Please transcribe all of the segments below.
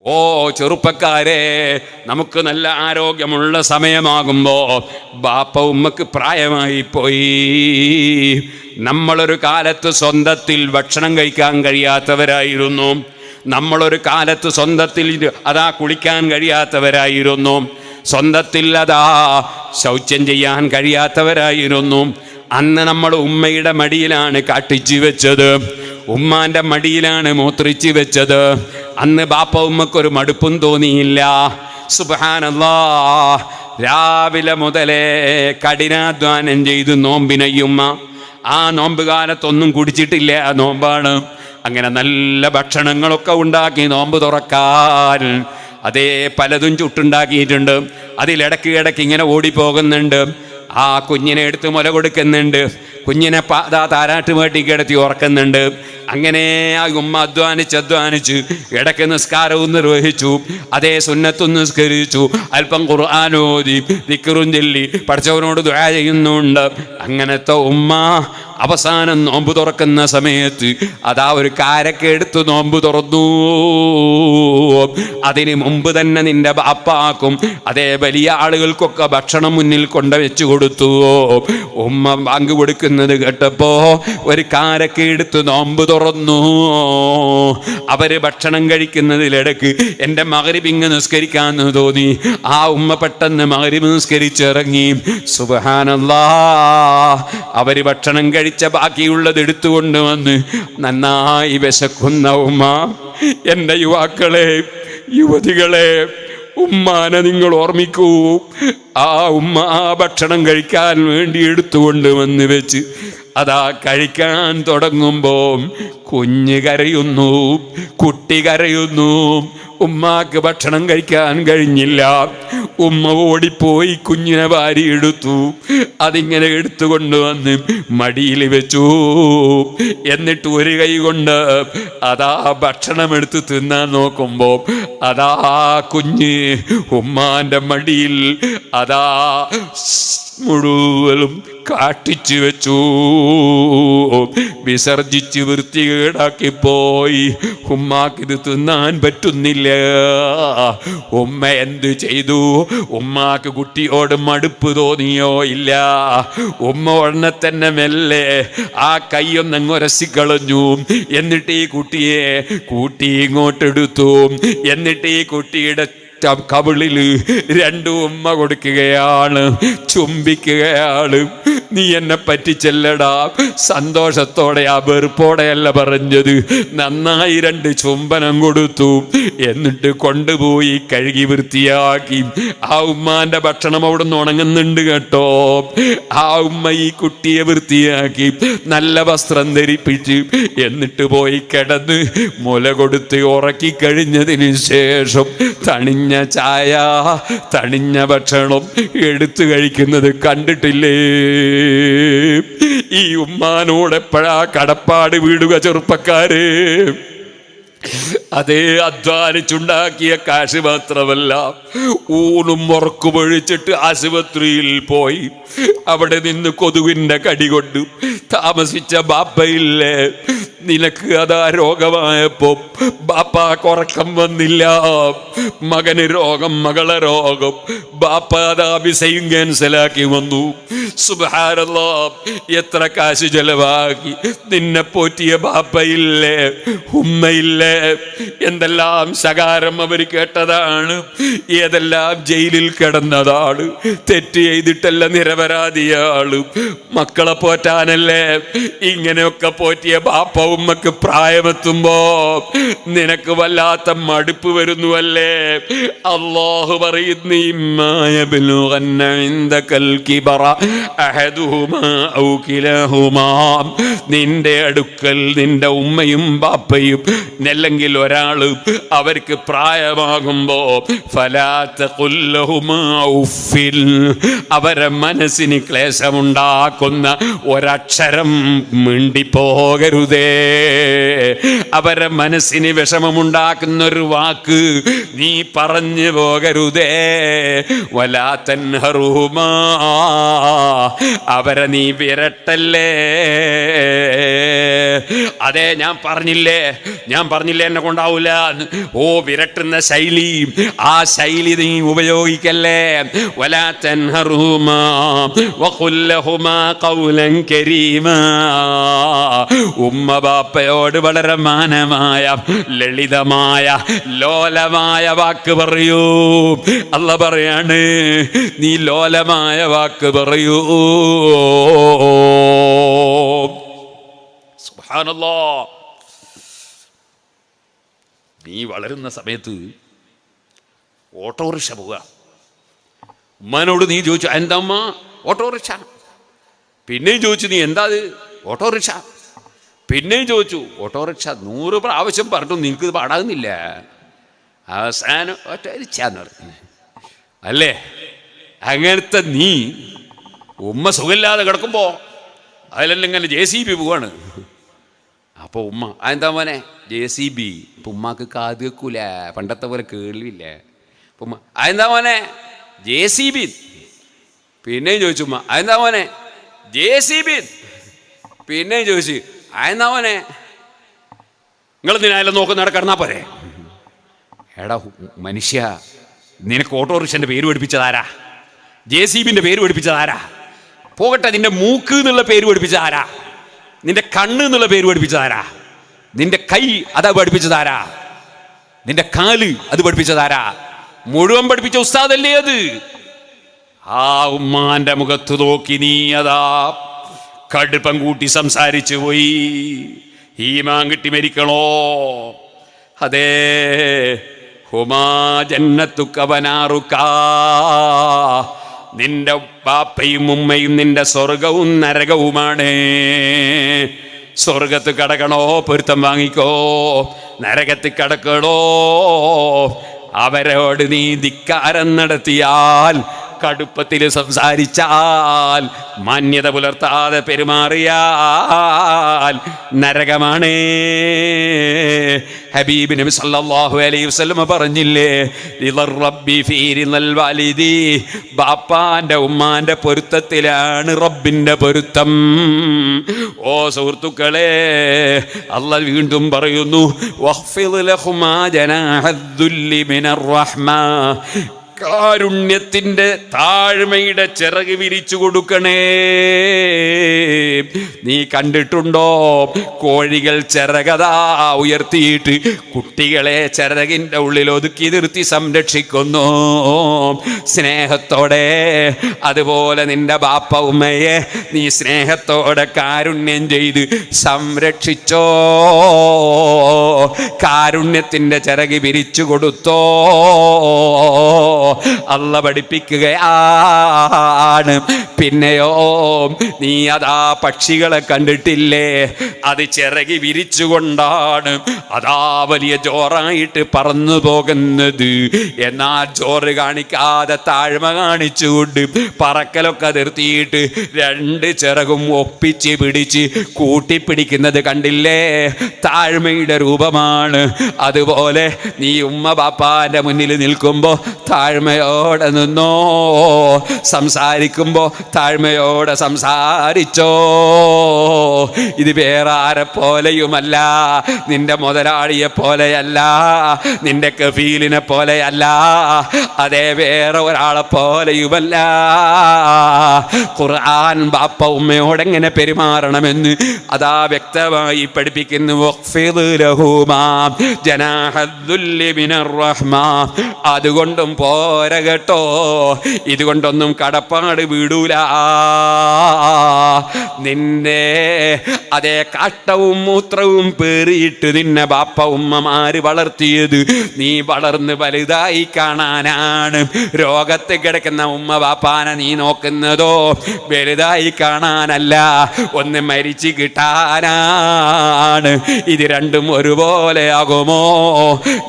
ഓ ചെറുപ്പക്കാരെ, നമുക്ക് നല്ല ആരോഗ്യമുള്ള സമയമാകുമ്പോ ബാപ്പ ഉമ്മക്ക് പ്രായമായി പോയി. നമ്മളൊരു കാലത്ത് സ്വന്തത്തിൽ ഭക്ഷണം കഴിക്കാൻ കഴിയാത്തവരായിരുന്നു. നമ്മളൊരു കാലത്ത് സ്വന്തത്തിൽ കുളിക്കാൻ കഴിയാത്തവരായിരുന്നു. സ്വന്തത്തിൽ ശൗച്യം ചെയ്യാൻ കഴിയാത്തവരായിരുന്നു. അന്ന് നമ്മൾ ഉമ്മയുടെ മടിയിലാണ് കാട്ടിച്ചു വെച്ചത്, ഉമ്മാന്റെ മടിയിലാണ് മൂത്രിച്ചു വെച്ചത്. അന്ന് ബാപ്പ ഉമ്മക്കൊരു മടുപ്പും തോന്നിയില്ല. സുബ്ഹാനല്ലാഹ്, രാവിലെ മുതലേ കഠിനാധ്വാനം ചെയ്ത് നോമ്പിനയ്യുമ്മ. ആ നോമ്പ് കാലത്തൊന്നും കുടിച്ചിട്ടില്ല, ആ നോമ്പാണ്. അങ്ങനെ നല്ല ഭക്ഷണങ്ങളൊക്കെ ഉണ്ടാക്കി നോമ്പ് തുറക്കാൻ പലതും ചുട്ടുണ്ടാക്കിയിട്ടുണ്ട്. അതിലിടയ്ക്ക് ഇങ്ങനെ ഓടിപ്പോകുന്നുണ്ട്. ആ കുഞ്ഞിനെ എടുത്ത് മുല കൊടുക്കുന്നുണ്ട്, കുഞ്ഞിനെ താരാട്ട് വേട്ടി കിടത്തി ഉറക്കുന്നുണ്ട്. അങ്ങനെ ആ ഉമ്മ അധ്വാനിച്ച് ഇടയ്ക്ക് നിസ്കാരവും നിർവഹിച്ചു, സുന്നത്തും നിസ്കരിച്ചു, അല്പം ഖുർആനോദി ദിക്റും ചൊല്ലി പഠിച്ചവനോട് ദുആ ചെയ്യുന്നുണ്ട്. അങ്ങനത്തെ ഉമ്മ അവസാനം നോമ്പ് തുറക്കുന്ന സമയത്ത് ഒരു കാരക്ക എടുത്ത് നോമ്പ് തുറന്നു. അതിന് മുമ്പ് തന്നെ നിന്റെ ബാപ്പാക്കും വലിയ ആളുകൾക്കൊക്കെ ഭക്ഷണം മുന്നിൽ കൊണ്ടുവച്ചു കൊടുത്തു. ഉമ്മ ബാങ്ക് കൊടുക്കുന്നത് കേട്ടപ്പോ ഒരു കാരക്ക എടുത്ത് നോമ്പ് തുറന്നു. അവര് ഭക്ഷണം കഴിക്കുന്നതിലിടക്ക് എൻ്റെ മഗ്രിബ് ഇങ്ങ് നിസ്കരിക്കാന്ന് തോന്നി. ആ ഉമ്മ പെട്ടെന്ന് മഗ്രിബ് നിസ്കരിച്ചിറങ്ങി. സുബ്ഹാനല്ലാഹ്, അവര് ഭക്ഷണം കഴിച്ച ബാക്കിയുള്ളത് എടുത്തുകൊണ്ട് വന്ന് നന്നായി വിശക്കുന്ന ഉമ്മ, എൻ്റെ യുവാക്കളെ, യുവതികളെ, ഉമ്മാനെ നിങ്ങൾ ഓർമ്മിക്കൂ. ആ ഉമ്മ ഭക്ഷണം കഴിക്കാൻ വേണ്ടി എടുത്തുകൊണ്ട് വന്ന് വെച്ച് കഴിക്കാൻ തുടങ്ങുമ്പോ കുഞ്ഞ് കരയുന്നു, കുട്ടി കരയുന്നു. ഉമ്മാക്ക് ഭക്ഷണം കഴിക്കാൻ കഴിഞ്ഞില്ല. ഉമ്മ ഓടിപ്പോയി കുഞ്ഞിനെ വാരിയെടുത്തു. അതിങ്ങനെ എടുത്തുകൊണ്ടുവന്ന് മടിയിൽ വെച്ചു. എന്നിട്ട് ഒരു കൈ കൊണ്ട് ഭക്ഷണം എടുത്ത് തിന്നാൻ നോക്കുമ്പോ കുഞ്ഞ് ഉമ്മാന്റെ മടിയിൽ മുഴുവനും കാട്ടിച്ചു വെച്ചു, വിസർജിച്ച് വൃത്തികേടാക്കി പോയി. ഉമ്മാക്കിത് തിന്നാൻ പറ്റുന്നില്ല. ഉമ്മ എന്ത് ചെയ്തു? ഉമ്മാക്ക് കുട്ടിയോട് മടുപ്പ് തോന്നിയോ? ഇല്ല. ഉമ്മ ഉടനെ തന്നെ മെല്ലെ കൈയൊന്നങ്ങുരസിക്കളഞ്ഞു. എന്നിട്ട് ഈ കുട്ടിയെ കൂട്ടി ഇങ്ങോട്ടെടുത്തു. എന്നിട്ട് ഈ കുട്ടിയുടെ കവിളില് രണ്ടും ഉമ്മ കൊടുക്കുകയാണ്, ചുംബിക്കുകയാണ്. നീ എന്നെ പറ്റിച്ചെല്ലടാ. സന്തോഷത്തോടെ, വെറുപ്പോടെയല്ല പറഞ്ഞത്. നന്നായി 2 ചുംബനം കൊടുത്തു. എന്നിട്ട് കൊണ്ടുപോയി കഴുകി വൃത്തിയാക്കി. ആ ഉമ്മാന്റെ ഭക്ഷണം അവിടെ നിന്ന് ഉണങ്ങുന്നുണ്ട് കേട്ടോ. ആ ഉമ്മ ഈ കുട്ടിയെ വൃത്തിയാക്കി നല്ല വസ്ത്രം ധരിപ്പിച്ച് എന്നിട്ട് പോയി കിടന്ന് മുല കൊടുത്ത് ഉറക്കി കഴിഞ്ഞതിന് ശേഷം തണിഞ്ഞ ചായ, തണിഞ്ഞ ഭക്ഷണം എടുത്തു കഴിക്കുന്നത് കണ്ടിട്ടില്ലേ? ഈ ഉമ്മാനോട് എപ്പോഴാ കടപ്പാട് വീടുക ചെറുപ്പക്കാരെ? അധ്വാനിച്ചുണ്ടാക്കിയ കാശ് മാത്രമല്ല, ഊണും ഉറക്കുപൊഴിച്ചിട്ട് ആശുപത്രിയിൽ പോയി അവിടെ നിന്ന് കൊതുകിന്റെ കടി കൊണ്ട് താമസിച്ച ബാപ്പയില്ലേ? നിനക്ക് രോഗമായപ്പോ ബാപ്പാക്ക് ഉറക്കം വന്നില്ല. മകന് രോഗം, മകളെ രോഗം. ബാപ്പ വിസയും ക്യാൻസലാക്കി വന്നു. സുബ്ഹാനല്ലാഹ്, എത്ര കാശ് ചെലവാക്കി. നിന്നെ പോറ്റിയ ബാപ്പയില്ലേ, ഉമ്മയില്ലേ? എന്തെല്ലാം ശകാരം അവർ കേട്ടതാണ്, ഏതെല്ലാം ജയിലിൽ കിടന്നതാണ്. തെറ്റ് ചെയ്തിട്ടല്ല, നിരപരാധിയാണ്. മക്കളെ പോറ്റാനല്ലേ ഇങ്ങനെയൊക്കെ പോറ്റിയ ബാപ്പ ഉമ്മക്ക് പ്രായമെത്തുമ്പോ നിനക്ക് വല്ലാത്ത മടുപ്പ് വരുന്നുവല്ലേ? അല്ലാഹു പറയുന്നു, നിന്റെ അടുക്കൽ നിന്റെ ഉമ്മയും ബാപ്പയും അല്ലെങ്കിൽ ഒരാള് അവർക്ക് പ്രായമാകുമ്പോ അവരെ മനസ്സിന് ക്ലേശമുണ്ടാക്കുന്ന ഒരക്ഷരം മിണ്ടിപ്പോകരുതേ. അവരെ മനസ്സിന് വിഷമമുണ്ടാക്കുന്നൊരു വാക്ക് നീ പറഞ്ഞു പോകരുതേ. വലാ തൻഹറുഹുമാ, അവരെ നീ വിരട്ടല്ലേ. അതെ, ഞാൻ പറഞ്ഞില്ലേ എന്നെ കൊണ്ടാവൂല. ഓ, വിരട്ടുന്ന ശൈലി, ആ ശൈലി നീ ഉപയോഗിക്കല്ലേ. വലാ തൻഹറുഹുമാ വഖുൽ ലഹുമാ ഖൗലൻ കരീമാ. ഉമ്മ ബാപ്പയോട് വളരെ മാനമായ, ലളിതമായ, ലോലമായ വാക്ക് പറയൂ. അല്ലാഹ് പറയാണ്, നീ ലോലമായ വാക്ക് പറയൂ. സുബ്ഹാനല്ലാഹ്. നീ വളരുന്ന സമയത്ത് ഓട്ടോറിക്ഷ പോവുക. ഉമ്മാനോട് നീ ചോദിച്ചു, എന്താ അമ്മ? ഓട്ടോറിക്ഷ. പിന്നെയും ചോദിച്ചു, നീ എന്താ അത്? ഓട്ടോറിക്ഷ. പിന്നെയും ചോദിച്ചു, ഓട്ടോറിക്ഷ. 100 പ്രാവശ്യം പറഞ്ഞിട്ടും നിനക്ക് ഇത് പാടാകുന്നില്ല. അവസാനം ഓട്ടോറിക്ഷന്ന് പറഞ്ഞു. അല്ലേ? അങ്ങനത്തെ നീ ഉമ്മ സുഖമില്ലാതെ കിടക്കുമ്പോൾ അതിലെല്ലാം ഇങ്ങനെ JCB പോവാണ്. അപ്പോൾ ഉമ്മ, അതെന്താ മോനെ? JCB. ഇപ്പം ഉമ്മാക്ക് കാത് വെക്കൂല, പണ്ടത്തെ പോലെ കേൾവില്ല. അപ്പം ഉമ്മ, അതെന്താ മോനെ? JCB. പിന്നെയും ചോദിച്ചു ഉമ്മ, അതെന്താ മോനെ? JCB. പിന്നെയും ചോദിച്ചു, അതെന്താ മോനെ? നിങ്ങൾ ഇതിനായാലും നോക്കുന്ന നടക്കടന്നാ പോരെ. എടാ മനുഷ്യ, നിനക്ക് ഓട്ടോറിക്ഷൻ്റെ പേര് പഠിപ്പിച്ചതാരാ? JCBൻ്റെ പേര് പഠിപ്പിച്ചതാരാ? പോകട്ടെ, നിന്റെ മൂക്ക് എന്നുള്ള പേര് പഠിപ്പിച്ചതാരാ? നിന്റെ കണ്ണ് എന്നുള്ള പേര് പഠിപ്പിച്ചതാരാ? നിന്റെ കൈ അതാ പഠിപ്പിച്ചതാരാ? നിന്റെ കാല് അത് പഠിപ്പിച്ചതാരാ? മുഴുവൻ പഠിപ്പിച്ച ഉസ്താദല്ലേ അത്? ആ ഉമ്മാന്റെ മുഖത്ത് നോക്കി നീ അതാ കടുപ്പം കൂട്ടി സംസാരിച്ചു പോയി. ഈമാൻ കിട്ടി മരിക്കണോ? അതേ, ഹുമാ ജന്നത്തുക വനാറുക. നിന്റെ ബാപ്പയും ഉമ്മയും നിന്റെ സ്വർഗവും നരകവുമാണ്. സ്വർഗത്ത് കടക്കണോ? പൊരുത്തം വാങ്ങിക്കോ. നരകത്ത് കടക്കണോ? അവരോട് നീ ധിക്കാരം നടത്തിയാൽ, കടുപ്പത്തിൽ സംസാരിച്ചാൽ, മാന്യത പുലർത്താതെ പെരുമാറിയാൽ നരകമാണ്. ഹബീബ് നബി സല്ലല്ലാഹു അലൈഹി വസല്ലം പറഞ്ഞില്ലേ, റബ്ബി ഫീ റിളൽ വാലിദി. ബാപ്പാന്റെ ഉമ്മാന്റെ പൊരുത്തത്തിലാണ് റബ്ബിന്റെ പൊരുത്തം. ഓ സുഹൃത്തുക്കളെ, അല്ലാഹ് വീണ്ടും പറയുന്നു, വഖ്ഫിദ് ലഹുമാ ജനാഹദ്ദുല്ലി മിനർ റഹ്മ. കാരുണ്യത്തിന്റെ താഴ്മയുടെ ചിറക് വിരിച്ചു കൊടുക്കണേ. നീ കണ്ടിട്ടുണ്ടോ കോഴികൾ ചിറകതാ ഉയർത്തിയിട്ട് കുട്ടികളെ ചിറകിൻ്റെ ഉള്ളിൽ ഒതുക്കി നിർത്തി സംരക്ഷിക്കുന്നു സ്നേഹത്തോടെ? അതുപോലെ നിന്റെ ബാപ്പ ഉമ്മയെ നീ സ്നേഹത്തോടെ കാരുണ്യം ചെയ്ത് സംരക്ഷിച്ചോ, കാരുണ്യത്തിൻ്റെ ചിറക് വിരിച്ചു കൊടുത്തോ. അല്ലാഹ് പഠിപ്പിക്കുകയാണ്. പിന്നെയോ, നീ അതാ പക്ഷികളെ കണ്ടിട്ടില്ലേ? അത് ചിറകി വിരിച്ചുകൊണ്ടാണ് അതാ വലിയ ജോറായിട്ട് പറന്നു പോകുന്നത്. എന്നാൽ ജോറ് കാണിക്കാതെ താഴ്മ കാണിച്ചുകൊണ്ട് പറക്കലൊക്കെ നിർത്തിയിട്ട് 2 ചിറകും ഒപ്പിച്ച് പിടിച്ച് കൂട്ടിപ്പിടിക്കുന്നത് കണ്ടില്ലേ? താഴ്മയുടെ രൂപമാണ്. അതുപോലെ നീ ഉമ്മ ബാപ്പാന്റെ മുന്നിൽ നിൽക്കുമ്പോൾ താഴ്മയോടെ നിന്നോ, സംസാരിക്കുമ്പോൾ താഴ്മയോടെ സംസാരിച്ചോ. ഇത് വേറെ ആരെ പോലെയുമല്ല, നിന്റെ മുതലാളിയെ പോലെയല്ല, നിന്റെ കഫീലിനെ പോലെയല്ല, അതേ വേറെ ഒരാളെ പോലെയുമല്ല. ഖുർആൻ ബാപ്പ ഉമ്മയോട് എങ്ങനെ പെരുമാറണമെന്ന് അതാ വ്യക്തമായി പഠിപ്പിക്കുന്നു. വഖ്ഫിദ് ലഹുമാ ജനാഹദ്ദുല്ലി മിനർ റഹ്മ. അതുകൊണ്ടും പോര കേട്ടോ, ഇതുകൊണ്ടൊന്നും കടപ്പാട് വീടൂല. നിന്നെ അതേ കാഷ്ടവും മൂത്രവും പേറിയിട്ട് നിന്നെ ബാപ്പ ഉമ്മമാര് വളർത്തിയത് നീ വളർന്ന് വലുതായി കാണാനാണ്. രോഗത്ത് കിടക്കുന്ന ഉമ്മ ബാപ്പാനെ നീ നോക്കുന്നതോ വലുതായി കാണാനല്ല, ഒന്ന് മരിച്ചു കിട്ടാനാണ്. ഇത് രണ്ടും ഒരുപോലെ ആകുമോ?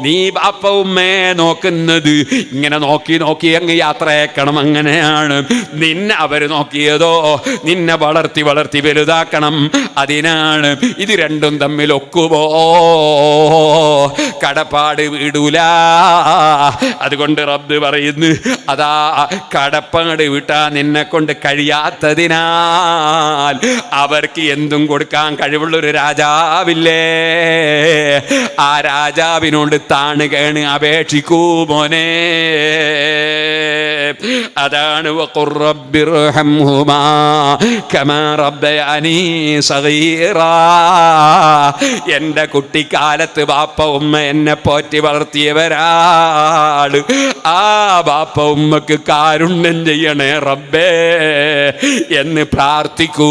നീ ബാപ്പ ഉമ്മയെ നോക്കുന്നത് ഇങ്ങനെ നോക്കി നോക്കി അങ്ങ് യാത്രയേക്കണം, അങ്ങനെയാണ്. നിന്നെ അവര് നോക്കിയതോ നിന്നെ വളർത്തി വളർത്തി വലുതാക്കണം. അതിനാണ്. ഇത് രണ്ടും തമ്മിൽ ഒക്കുമോ? കടപ്പാട് വീടൂല. അതുകൊണ്ട് റബ്ബ് പറയുന്നു, അതാ കടപ്പാട് വിട്ടാൻ നിന്നെ കൊണ്ട് കഴിയാത്തതിനാൽ അവർക്ക് എന്തും കൊടുക്കാൻ കഴിവുള്ളൊരു രാജാവില്ലേ? ആ രാജാവിനോട് താണുകയാണ് അപേക്ഷിക്കൂ മോനെ. അതാണ് വഖുർ റബ്ബിർഹംഹുമാ കമാ റബ്ബയാനീ സഗീറാ. എൻ്റെ കുട്ടിക്കാലത്ത് ബാപ്പ ഉമ്മ എന്നെ പോറ്റി വളർത്തിയവരാണ്. ആ ബാപ്പ ഉമ്മക്ക് കാരുണ്യം ചെയ്യണേ റബ്ബേ എന്ന് പ്രാർത്ഥിക്കൂ.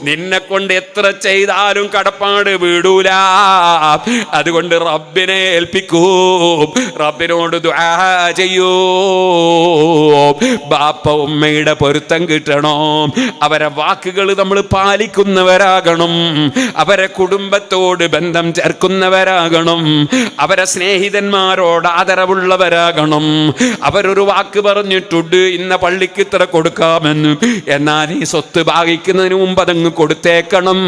നിന്നെ കൊണ്ട് എത്ര ചെയ്താലും കടപ്പാട് വീടൂല. അതുകൊണ്ട് റബ്ബിനെ ഏൽപ്പിക്കൂ, റബ്ബിനോട് ദുആ ചെയ്യൂ. ബാപ്പ ഉമ്മയുടെ പൊരുത്തം കിട്ടണോ? അവരെ വാക്കുകൾ നമ്മൾ പാലിക്കുന്നവരാകണം. അവരെ കുടുംബത്തോട് ബന്ധം ചേർക്കുന്നവരാകണം. അവരെ സ്നേഹിതന്മാരോട് ആദരവുള്ളവരാകണം. അവരൊരു വാക്ക് പറഞ്ഞിട്ടുണ്ട്, ഇന്ന പള്ളിക്ക് ഇത്ര കൊടുക്കാമെന്ന്. എന്നാൽ ഈ സ്വത്ത് ഭാഗിക്കുന്നതിന് മുമ്പ് അതങ്ങ് കൊടുത്തേക്കണം.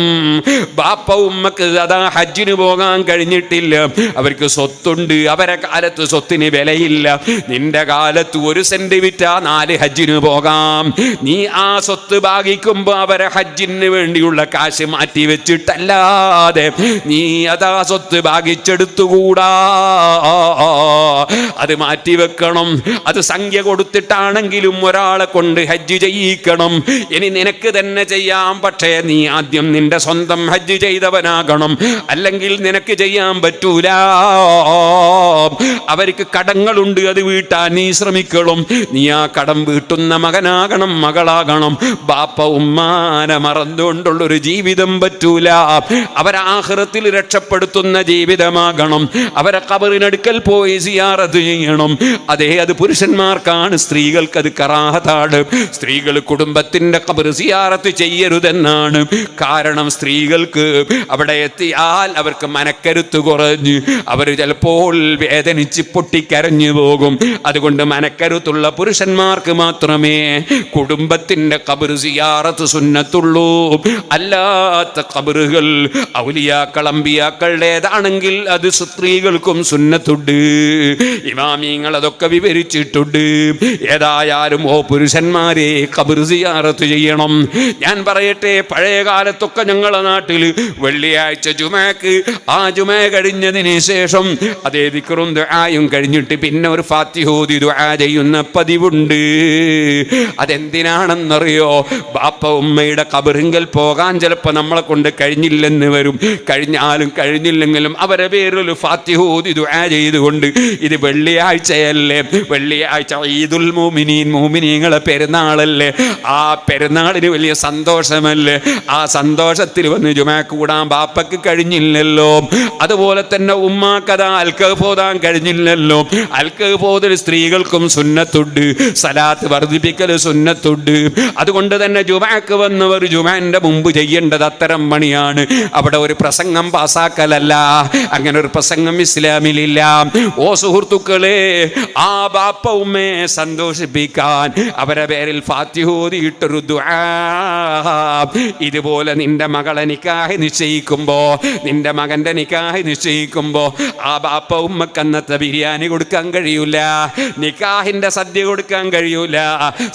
ബാപ്പ ഉമ്മക്ക് അതാ ഹജ്ജിന് പോകാൻ കഴിഞ്ഞിട്ടില്ല, അവർക്ക് സ്വത്തുണ്ട്. അവരെ കാലത്ത് സ്വത്തിന് വിലയില്ല. നിന്റെ കാലത്ത് 1 സെന്റ് വിറ്റാ 4 ഹജ്ജിന് പോകാം. നീ ആ സ്വത്ത് ഭാഗിക്കുമ്പോ അവരെ ഹജ്ജിന് വേണ്ടിയുള്ള കാശ് മാറ്റി വെച്ചിട്ടല്ലാതെ നീ അതാ സ്വത്ത് ഭാഗിച്ചെടുത്തുകൂടാ. അത് മാറ്റിവെക്കണം. അത് സംഖ്യ കൊടുത്തിട്ടാണെങ്കിലും ഒരാളെ കൊണ്ട് ഹജ്ജ് ചെയ്യിക്കണം. ഇനി നിനക്ക് തന്നെ ചെയ്യാം, പക്ഷേ നീ ആദ്യം നിന്റെ സ്വന്തം ഹജ്ജ് ചെയ്തവനാകണം, അല്ലെങ്കിൽ നിനക്ക് ചെയ്യാൻ പറ്റൂല. അവർക്ക് കടങ്ങളുണ്ട്, അത് വീട്ടാൻ നീ ശ്രമിക്കണം. നീ ആ കടം വീട്ടുന്ന മകനാകണം, മകളാകണം. ബാപ്പ ഉമ്മാനെ മറന്നുകൊണ്ടുള്ളൊരു ജീവിതം പറ്റൂല. അവരെ ആഖിറത്തിൽ രക്ഷപ്പെടുത്തുന്ന ജീവിതമാകണം. അവരെ ഖബറിനടുക്കൽ പോയി സിയാറത്ത് ചെയ്യണം. അതേ, അത് പുരുഷന്മാർക്കാണ്, സ്ത്രീകൾക്ക് അത് കറാഹത്താണ്. സ്ത്രീകൾ കുടുംബത്തിന്റെ ഖബർ സിയാറത്ത് ചെയ്യരുതെന്നാണ്. കാരണം സ്ത്രീകൾക്ക് അവിടെ എത്തിയാൽ അവർക്ക് മനക്കരുത്ത് കുറഞ്ഞ് അവർ ചിലപ്പോൾ വേദനിച്ച് പൊട്ടിക്കരഞ്ഞു പോകും. അതുകൊണ്ട് മനക്കരുത്തുള്ള പുരുഷന്മാർക്ക് മാത്രമേ കുടുംബത്തിന്റെ ഖബർ സിയാറത്ത് സുന്നത്തുള്ളൂ. അല്ലാത്ത ഖബറുകൾ ഔലിയാക്കൾ അമ്പിയാക്കളുടേതാണെങ്കിൽ അത് സ്ത്രീകൾക്കും സുന്നത്തുണ്ട്. ഇമാമിങ്ങൾ അതൊക്കെ വിവരിച്ചിട്ടുണ്ട്. ഏതായാലും ഓ പുരുഷന്മാരെ, ഖബർ സിയാറത്ത് ചെയ്യണം. ഞാൻ പറയട്ടെ, പഴയ കാലത്തൊക്കെ ഞങ്ങളുടെ നാട്ടിൽ വെള്ളിയാഴ്ച ജുമഅക്ക്, ആ ജുമഅ കഴിഞ്ഞതിന് ശേഷം അതേ ദിക്റും ദുആയും കഴിഞ്ഞിട്ട് പിന്നെ ഒരു ഫാത്തിഹ ഓതി ദുആ ചെയ്യുന്ന പതിവുണ്ട്. അതെന്തിനാണെന്നറിയോ? ബാപ്പ ഉമ്മയുടെ ഖബറിങ്കൽ പോകാൻ ചിലപ്പോൾ നമ്മളെ കൊണ്ട് കഴിഞ്ഞില്ലെന്ന് വരും. കഴിഞ്ഞാലും കഴിഞ്ഞില്ലെങ്കിലും അവരെ പേരിൽ ഫാത്തിഹ ഓതി ദുആ ചെയ്തുകൊണ്ട്, ഇത് വെള്ളിയാഴ്ചയല്ലേ, വെള്ളിയാഴ്ച ഈദുൽ മുഅ്മിനീൻ, മുഅ്മിനീങ്ങളെ പെരുന്നാളല്ലേ, ആ പെരുന്നാളിന് വലിയ സന്തോഷമല്ലേ, ആ സന്തോഷത്തിൽ വന്ന് ജുമഅ കൂടാൻ ബാപ്പക്ക് കഴിഞ്ഞില്ലല്ലോ. അതുപോലെ തന്നെ ഉമ്മാക്കതാ അൽക്കഹ് ഓതാൻ കഴിഞ്ഞില്ലല്ലോ. അൽക്കഹ് ഓതൽ സ്ത്രീകൾക്കും സുന്നത്തുണ്ട്, സലാത്ത് വർദ്ധിപ്പിക്കൽ സുന്നത്തുണ്ട്. അതുകൊണ്ട് തന്നെ ജുമഅക്ക് വന്നവർ ജുമഅന്റെ മുമ്പ് ചെയ്യേണ്ടത് അത്തരം പണിയാണ്. അവിടെ ഒരു പ്രസംഗം പാസാക്കലല്ല. അങ്ങനെ ഒരു പ്രസംഗം ഇസ്ലാമിലില്ല. ഓ സുഹൃത്തുക്കളെ, ആ ബാപ്പ ഉമ്മയെ സന്തോഷിപ്പിക്കാൻ അവരെ പേരിൽ ഫാത്തിഹ ഓതിയിട്ടൊരു ദുആ. ഇതുപോലെ നിന്റെ മകളെ നിക്കാഹ് നിശ്ചയിക്കുമ്പോ, നിന്റെ മകന്റെ നിക്കാഹ് നിശ്ചയിക്കുമ്പോ ആ ബാപ്പ ഉമ്മക്ക് അന്നത്തെ ബിരിയാണി കൊടുക്കാൻ കഴിയൂല, നിക്കാഹിന്റെ സദ്യ കൊടുക്കാൻ കഴിയൂല,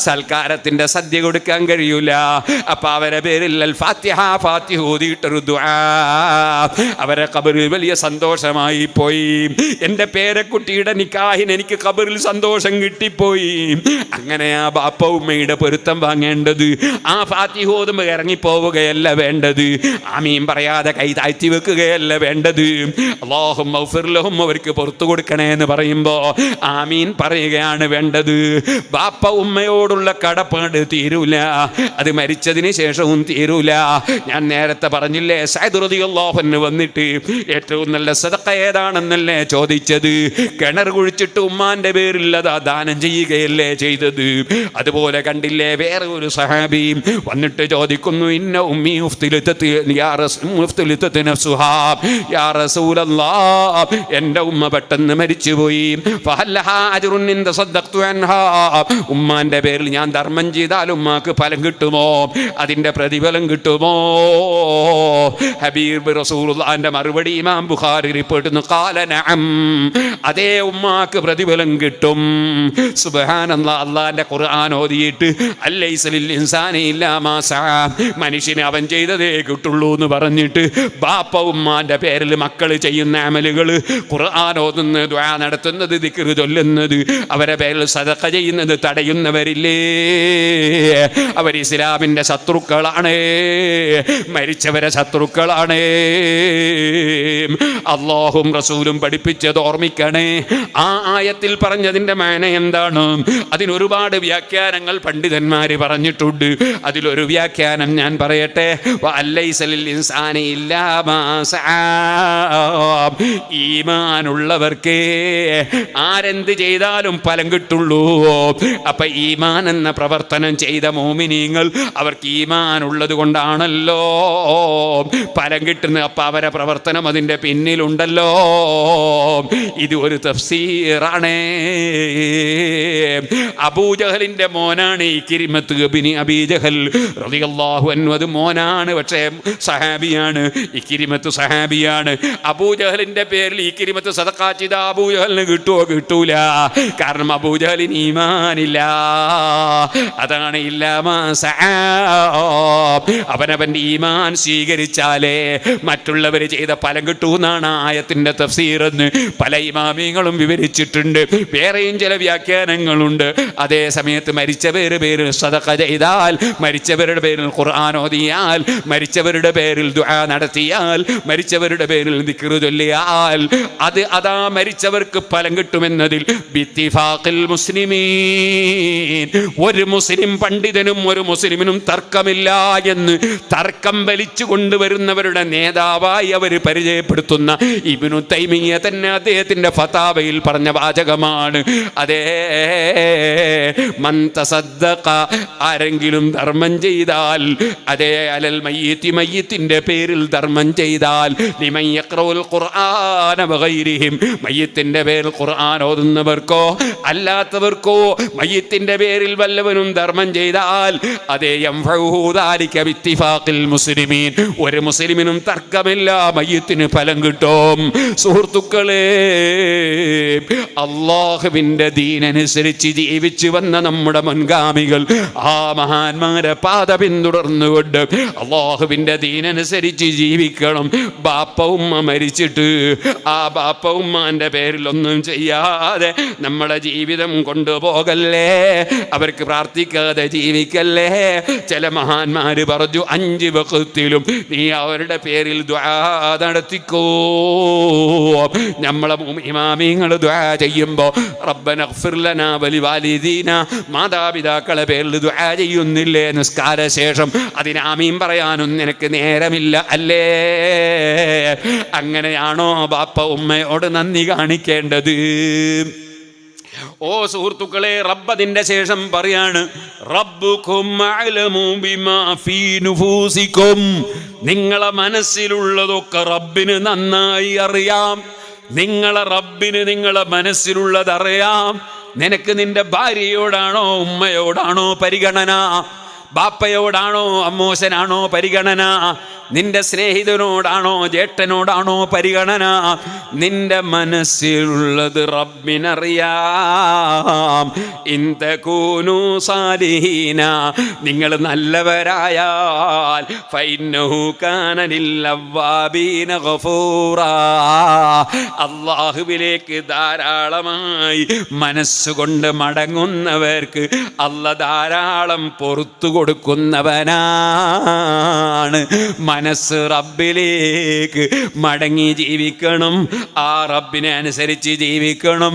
സൽക്കാരത്തിന്റെ സദ്യ കൊടുക്കാൻ കഴിയൂല. അപ്പൊ അവരെ പേരിൽ അൽ ഫാത്തിഹ, ഫാത്തിഹ ഓതിയിട്ടൊരു ദുആ. അവരെ ഖബറിൽ വലിയ സന്തോഷമായി പോയി. എൻ്റെ പേരക്കുട്ടിയുടെ നിക്കാഹിന് എനിക്ക് ഖബറിൽ സന്തോഷം കിട്ടിപ്പോയി. അങ്ങനെ ആ ബാപ്പ ഉമ്മയുടെ പൊരുത്തം വാങ്ങേണ്ടത്. ആ ഫാത്തിഹ ഓതുമ്പോൾ ഇറങ്ങിപ്പോവുകയല്ല വേണ്ടത്. ആമീൻ പറയാതെ കൈ താഴ്ത്തി വെക്കുകയല്ല വേണ്ടത്. അല്ലാഹുമ്മ ഗ്ഫിർ ലഹും, അവർക്ക് പുറത്തു കൊടുക്കണേ എന്ന് പറയുമ്പോ ആമീൻ പറയുകയാണ് വേണ്ടത്. ബാപ്പ ഉമ്മയോടുള്ള കടപ്പാട് തീരൂല, അത് മരിച്ചതിന് ശേഷവും തീരൂല. ഞാൻ നേരത്തെ പറഞ്ഞില്ലേ, സഅദ് റളിയല്ലാഹു അൻഹു വന്നിട്ട് ഏറ്റവും നല്ല സദഖ ഏതാണെന്നല്ലേ ചോദിച്ചത്. കിണർ കുഴിച്ചിട്ട് ഉമ്മാന്റെ പേരിൽ അതാ ദാനം ചെയ്യുകയല്ലേ ചെയ്തത്. അതുപോലെ കണ്ടില്ലേ വേറെ ഒരു സഹാബി വന്നിട്ട് ചോദിക്കുന്നു, ഇന്ന ഉമ്മി എന്റെ ഉമ്മ പെട്ടെന്ന് മരിച്ചുപോയി, ഉമ്മാന്റെ പേരിൽ ഞാൻ ധർമ്മം ചെയ്താൽ ഉമ്മാക്ക് ഫലം കിട്ടുമോ, അതിന്റെ പ്രതിഫലം കിട്ടുമോ? ഹബീബ് റസൂലുള്ളാഹിന്റെ മറുപടി ഇമാം ബുഖാരി റിപ്പോർട്ട് ചെയ്യുന്നു, ഖാല നഅം, അതേ ഉമ്മാക്ക് പ്രതിഫലം കിട്ടും. സുബ്ഹാനല്ലാഹ്. അല്ലാഹുവിന്റെ ഖുർആൻ ഓതിയിട്ട് അല്ലൈസ ലിൽ ഇൻസാനി ഇല്ലാ മാ സഅ, മനുഷ്യന് അവൻ ചെയ്തതേ കിട്ടുള്ളൂ എന്ന് പറഞ്ഞിട്ട് ബാപ്പ ഉമ്മാന്റെ പേരിൽ മക്കൾ ചെയ്യുന്ന അമലുകൾ, ഖുർആൻ ഓതുന്നത്, ദുആ നടത്തുന്നത്, ദിക്ർ ചൊല്ലുന്നത്, അവരെ പേരിൽ സദഖ ചെയ്യുന്നത് തടയുന്നവരില്ലേ, അവർ ഇസ്ലാമിന്റെ ശത്രുക്കളാണ്, മരിച്ചവരെ ശത്രുക്കളാണ്. അല്ലാഹും റസൂലും പഠിപ്പിച്ചത് ഓർമ്മിക്കണേ. ആ ആയത്തിൽ പറഞ്ഞതിന്റെ മാന എന്താണ്? അതിനൊരുപാട് വ്യാഖ്യാനങ്ങൾ പണ്ഡിതന്മാര് പറഞ്ഞിട്ടുണ്ട്. അതിലൊരു വ്യാഖ്യാനം ഞാൻ പറയട്ടെ. വഅല്ലൈസ ലിൽ ഇൻസാനി ഇല്ലാ മാ സഅ, ഈമാനുള്ളവർക്ക് ആരെന്ത് ചെയ്താലും ഫലം കിട്ടുള്ളൂ. അപ്പൊ ഈമാൻ എന്ന പ്രവർത്തനം ചെയ്ത മോമിനീങ്ങൾ അവർക്ക് ഈമാൻ ഉള്ളത് കൊണ്ടാണല്ലോ ഫലം കിട്ടുന്നത്. അപ്പൊ അവരെ പ്രവർത്തനം അതിന്റെ പിന്നിലുണ്ടല്ലോ. ഇത് ഒരു തഫ്സീറാണ്. അബൂജഹലിന്റെ മോനാണ് ഇക്രിമത്ത് ഇബ്നു അബീ ജഹൽ റളിയല്ലാഹു അൻഹു. അത് മോനാണ്, പക്ഷേ സഹാബിയാണ്. ഇക്രിമത്ത് സഹാബിയാണ്. അബൂജഹലിന്റെ പേരിൽ ഇക്രിമത്ത് സദഖ ചെയ്ത അബൂജഹലിന് കിട്ടുമോ? കിട്ടൂല. കാരണം അബൂജഹലിന് ഈമാനില്ല. അതാണ് ഇല്ലാമാ സഅ. അവനവന്റെ ഈമാൻ സ്വീകരിച്ചാലേ മറ്റുള്ളവർ ചെയ്ത ഫലം കിട്ടൂന്നാണ് ആയത്തിന്റെ തഫ്സീർ എന്ന് പല ഇമാമിങ്ങളും വിവരിച്ചിട്ടുണ്ട്. വേറെയും ചില വ്യാഖ്യാനങ്ങളുണ്ട്. അതേ സമയത്ത് മരിച്ചവരുടെ പേരിൽ സദഖ ചെയ്താൽ, മരിച്ചവരുടെ പേരിൽ ഖുർആൻ ഓതിയാൽ, മരിച്ചവരുടെ പേരിൽ ദുആ നടത്തിയാൽ, മരിച്ചവരുടെ പേരിൽ ദിക്ർ ചൊല്ലിയാൽ അതാ മരിച്ചവർക്ക് ഫലം കിട്ടുമെന്നതിൽ ബിത്തിഫാഖിൽ മുസ്ലിമീൻ, ഒരു മുസ്ലിം പണ്ഡിതനും ഒരു മുസ്ലിമിനും തർക്കമില്ല എന്ന് തർക്കം വലിച്ചു കൊണ്ടുവരുന്നവരുടെ നേതാവായി അവർ പരിചയപ്പെടുത്തുന്ന ഇബ്നു തൈമിയ്യ തന്നെ അദ്ദേഹത്തിന്റെ ഫതാവയിൽ പറഞ്ഞ വാചകമാണ്. അതേ, മൻ തസദ്ദഖ, ആരെങ്കിലും ധർമ്മം ചെയ്താൽ, അതേ അലൽ മയ്യിത്തി, മയ്യിത്തിന്റെ പേരിൽ ധർമ്മം ചെയ്താൽ, ലിമൻ യഖ്റഉൽ ഖുർആന വഗൈരിഹിം, മയ്യിത്തിന്റെ പേരിൽ ഖുർആൻ ഓതുന്നവർക്കോ അല്ലാത്തവർക്കോ മയ്യിത്തിന്റെ പേരിൽ വല്ലവനും ധർമ്മം ചെയ്താൽ, അതേ യംഫഉഹു ദാലിക ബിത്തിഫാഖിൽ മുസ്ലിമീൻ, ഒരു മുസ്ലിമിനും തർക്കമില്ല, മയ്യിത്തിന് ഫലം കിട്ടും. സുഹൃത്തുക്കളെ, അല്ലാഹുവിന്റെ ദീനനുസരിച്ച് ജീവിച്ചു വന്ന നമ്മുടെ മുൻഗാമികൾ ആ മഹാന്മാരെ പാത പിന്തുടർന്നുകൊണ്ട് അല്ലാഹുവിന്റെ ദീനനുസരിച്ച് ജീവിക്കണം. ബാപ്പ ഉമ്മ മരിച്ചിട്ട് ആ ബാപ്പ ഉമ്മാന്റെ പേരിൽ ഒന്നും ചെയ്യാതെ നമ്മുടെ ജീവിതം കൊണ്ടുപോകല്ലേ, അവർക്ക് പ്രാർത്ഥിക്കാതെ ജീവിക്കല്ലേ. ചില മഹാന്മാര് പറഞ്ഞു, 5 വഖത്തിലും നീ അവരുടെ പേരിൽ ദുആ നടത്തിക്കോ. നമ്മളെ ഇമാമിങ്ങൾ ദുആ ചെയ്യുമ്പോ റബ്ബന ഗ്ഫിർ ലനാ വലിവാലിദീന, മാതാപിതാക്കളെ പേരിൽ ദുആ ചെയ്യുന്നില്ലേ നിസ്കാര ശേഷം? അതിന് ആമീൻ പറയാനും നിനക്ക് നേരമില്ല അല്ലേ? അങ്ങനെയാണോ ബാപ്പ ഉമ്മയോട് നന്ദി കാണിക്കേണ്ടത്? ഓ സുഹൃത്തുക്കളെ, റബ്ബതിന്റെ ശേഷം പറയാണ്, റബ്ബുക്കും അഅലമു ബിമാ ഫീ നുഫൂസിക്കും, നിങ്ങളെ മനസ്സിലുള്ളതൊക്കെ റബ്ബിന് നന്നായി അറിയാം. നിങ്ങളെ റബ്ബിന് നിങ്ങളെ മനസ്സിലുള്ളത് അറിയാം. നിനക്ക് നിന്റെ ഭാര്യയോടാണോ ഉമ്മയോടാണോ പരിഗണന? ബാപ്പയോടാണോ അമ്മോശനാണോ പരിഗണന? നിന്റെ സ്നേഹിതനോടാണോ ജേട്ടനോടാണോ പരിഗണന? നിന്റെ മനസ്സിലുള്ളത് റബ്ബിനറിയാം. ഇൻ തകൂനു സാലിഹീന, നിങ്ങൾ നല്ലവരായാൽ ഫഇന്നഹു കാന ലില്ലവ്വാബീന ഗഫൂറാ, അല്ലാഹുവിലേക്ക് ധാരാളമായി മനസ്സുകൊണ്ട് മടങ്ങുന്നവർക്ക് അല്ലാഹ് ധാരാളം പൊറുത്തു കൊടുക്കുന്നവനാണ്. മനസ്സ് റബ്ബിലേക്ക് മടങ്ങി ജീവിക്കണം. ആ റബ്ബിനെ അനുസരിച്ച് ജീവിക്കണം.